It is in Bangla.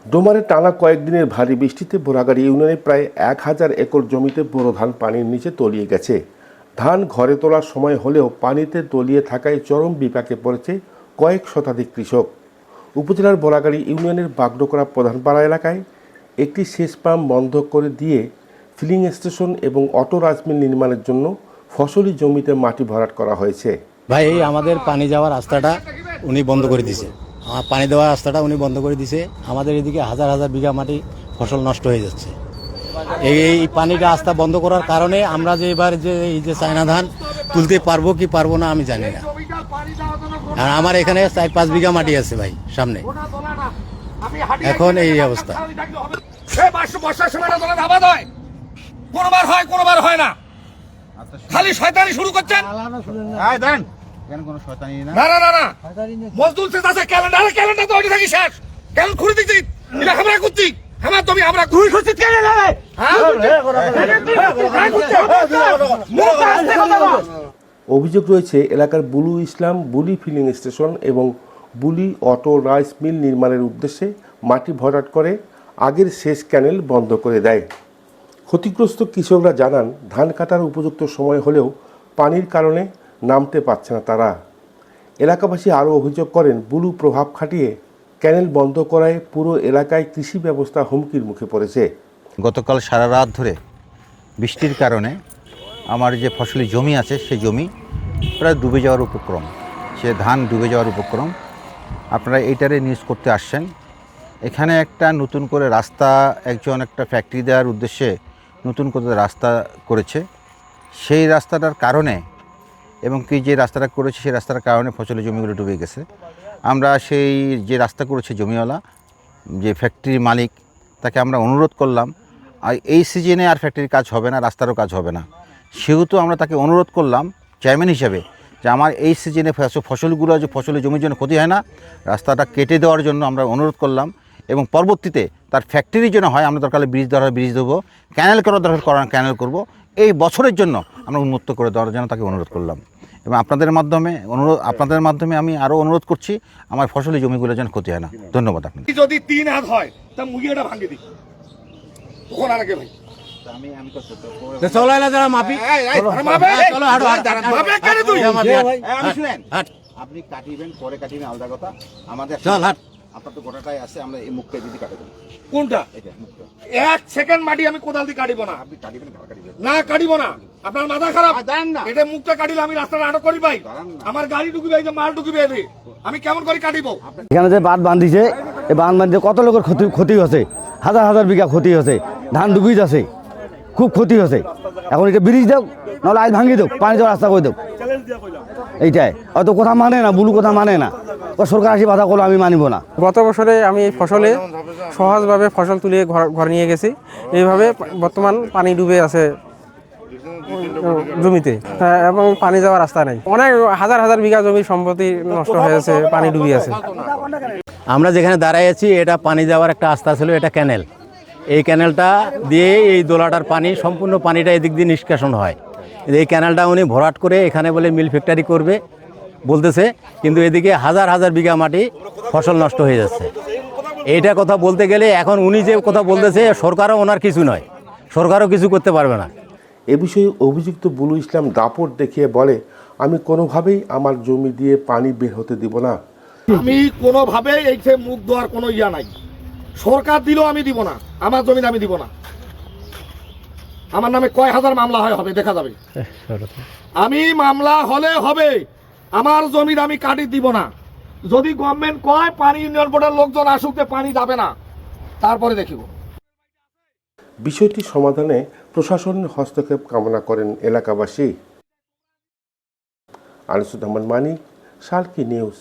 ডোমারে টানা কয়েকদিনের ভারী বৃষ্টিতে বোরাগাড়ি ইউনিয়নে প্রায় 1000 একর জমিতে বোরো ধান পানির নিচে তলিয়ে গেছে। ধান ঘরে তোলার সময় হলেও পানিতে তলিয়ে থাকায় চরম বিপাকে পড়েছে কয়েক শতাধিক কৃষক। উপজেলার বোরাগাড়ি ইউনিয়নের বাগডোকরা প্রধানপাড়া এলাকায় একটি সেচ পাম্প বন্ধ করে দিয়ে ফিলিং স্টেশন এবং অটো রাইসমিল নির্মাণের জন্য ফসলি জমিতে মাটি ভরাট করা হয়েছে। ভাই আমাদের পানি যাওয়ার রাস্তাটা উনি বন্ধ করে দিয়েছে, পানি দেওয়ার রাস্তাটা উনি বন্ধ করে দিয়েছে। আমাদের এদিকে হাজার হাজার বিঘা মাটি ফসল নষ্ট হয়ে যাচ্ছে। এই পানিটা রাস্তা বন্ধ করার কারণে আমরা যে এবার যে এই যে চায়না ধান তুলতে পারবো কি পারবো না আমি জানি না। আর আমার এখানে 4-5 বিঘা মাটি আছে ভাই সামনে, এখন এই অবস্থা। কোনোবার হয় কোনোবার হয় না, খালি শয়তানি শুরু করছেন। না না না না মজদুর সে আছে ক্যালেন্ডার ক্যালেন্ডার তো ওইটা থাকি শেষ ক্যালেন্ডার খুলে দিচ্ছি এটা আমরা করছি আমার তুমি আমরা তুই করছিস ক্যালেন্ডারে অভিযোগ রয়েছে এলাকার বুলু ইসলাম বুলি ফিলিং স্টেশন এবং বুলি অটো রাইস মিল নির্মাণের উদ্দেশ্যে মাটি ভরাট করে আগের শেষ ক্যানেল বন্ধ করে দেয়। ক্ষতিগ্রস্ত কৃষকরা জানান ধান কাটার উপযুক্ত সময় হলেও পানির কারণে নামতে পারছে না তারা। এলাকাবাসী আরও অভিযোগ করেন বুলু প্রভাব খাটিয়ে ক্যানেল বন্ধ করায় পুরো এলাকায় কৃষি ব্যবস্থা হুমকির মুখে পড়েছে। গতকাল সারা রাত ধরে বৃষ্টির কারণে আমার যে ফসলি জমি আছে সেই জমি প্রায় ডুবে যাওয়ার উপক্রম, সে ধান ডুবে যাওয়ার উপক্রম। আপনারা এইটারে নিউজ করতে আসছেন। এখানে একটা নতুন করে রাস্তা একটা ফ্যাক্টরি দেওয়ার উদ্দেশ্যে নতুন করে রাস্তা করেছে। সেই রাস্তাটার কারণে এবং কি যে রাস্তাটা করেছে সেই রাস্তার কারণে ফসলের জমিগুলো ডুবে গেছে। আমরা সেই যে রাস্তা করেছে জমিওয়ালা যে ফ্যাক্টরির মালিক তাকে আমরা অনুরোধ করলাম, আর এই সিজনে আর ফ্যাক্টরির কাজ হবে না, রাস্তারও কাজ হবে না। সেহেতু আমরা তাকে অনুরোধ করলাম চেয়ারম্যান হিসেবে যে আমার এই সিজনে ফসলগুলো যে ফসলের জমির জন্য ক্ষতি হয় না, রাস্তাটা কেটে দেওয়ার জন্য আমরা অনুরোধ করলাম। এবং পরবর্তীতে তার ফ্যাক্টরির জন্য হয় আমরা দরকার ব্রিজ দেওয়ার ব্রিজ দেবো, ক্যানেল করার দরকার ক্যানেল করব। এই বছরের জন্য আমরা উন্মুক্ত করে দেওয়ার জন্য তাকে অনুরোধ করলাম। এবং আপনাদের মাধ্যমে আমি আরও অনুরোধ করছি আমার ফসলি জমিগুলো যেন ক্ষতি হয় না। ধন্যবাদ। আপনি যদি 3 হাত হয় তা মুগিটা ভাঙে দিই তখন আর আগে ভাই আপনি কাটিবেন পরে কাটিবেন আলাদা কথা। আমাদের আপনার তো গোটাটাই আছে, আমরা এই মুখটা যদি কাটবো কোনটা এক সেকেন্ড মাটি আমি কোদাল দিয়ে কাটিব না। আপনি কাটিবেন না কাটিব না, আপনার মাথা খারাপ। এটা মুখটা কাটিলে আমি রাস্তাটা আটক করি ভাই, আমার গাড়ি ঢুকিবে এই যে মাল ঢুকিবে আমি কেমন করে কাটিব? এখানে যে বাঁধ বাঁধিছে এই বাঁধ বাঁধিতে কত লোকের ক্ষতি হচ্ছে, হাজার হাজার বিঘা ক্ষতি হচ্ছে, ধান ডুবি যাচ্ছে, খুব ক্ষতি হচ্ছে। এখন এটা ব্রিজ দেও নাহলে আজ ভাঙিয়ে দেও, পানি যাওয়ার রাস্তা করে দেও। এইটাই হয়তো কথা মানে না, বুলু কথা মানে না, সরকার আসি বাধা করলো আমি মানিব না। গত বছরে আমি এই ফসলে সহজভাবে ফসল তুলে ঘর নিয়ে গেছি। এইভাবে বর্তমান পানি ডুবে আছে জমিতে এবং পানি যাওয়ার রাস্তা নেই। অনেক হাজার হাজার বিঘা জমির সম্পত্তি নষ্ট হয়েছে, পানি ডুবে আছে। আমরা যেখানে দাঁড়াই আছি এটা পানি যাওয়ার একটা রাস্তা ছিল, এটা ক্যানেল। এই ক্যানেলটা দিয়ে এই দোলাটার পানি সম্পূর্ণ পানিটা এদিক দিয়ে নিষ্কাশন হয়। এই ক্যানেলটা উনি ভরাট করে এখানে বলে মিল ফ্যাক্টরি করবে বলতেছে, কিন্তু এদিকে হাজার হাজার বিঘা মাটি ফসল নষ্ট হয়ে যাচ্ছে। এইটা কথা বলতে গেলে এখন উনি যে কথা বলতেছে সরকারও ওনার কিছু নয়, সরকারও কিছু করতে পারবে না। এ বিষয়ে অভিযুক্ত বুলু ইসলাম দাপট দেখিয়ে বলে, আমি কোনোভাবেই আমার জমি দিয়ে পানি বের হতে দিব না। আমি কোনোভাবেই এই যে মুখ দেওয়ার কোনো ইয়া নাই, সরকার দিলেও আমি দিব না, আমার জমি আমি দিব না। আমার নামে কয় হাজার মামলা হবে দেখা যাবে। আমি মামলা হলে হবে, আমার জমির আমি কাটি দিব না। যদি গভর্নমেন্ট কয় পানি ইউনিয়ন বোর্ডের লোকজন আসুক পানি যাবে না, তারপরে দেখিব। বিষয়টি সমাধানে প্রশাসনের হস্তক্ষেপ কামনা করেন এলাকাবাসী। আনিসুর রহমান মানিক, সালকি নিউজ।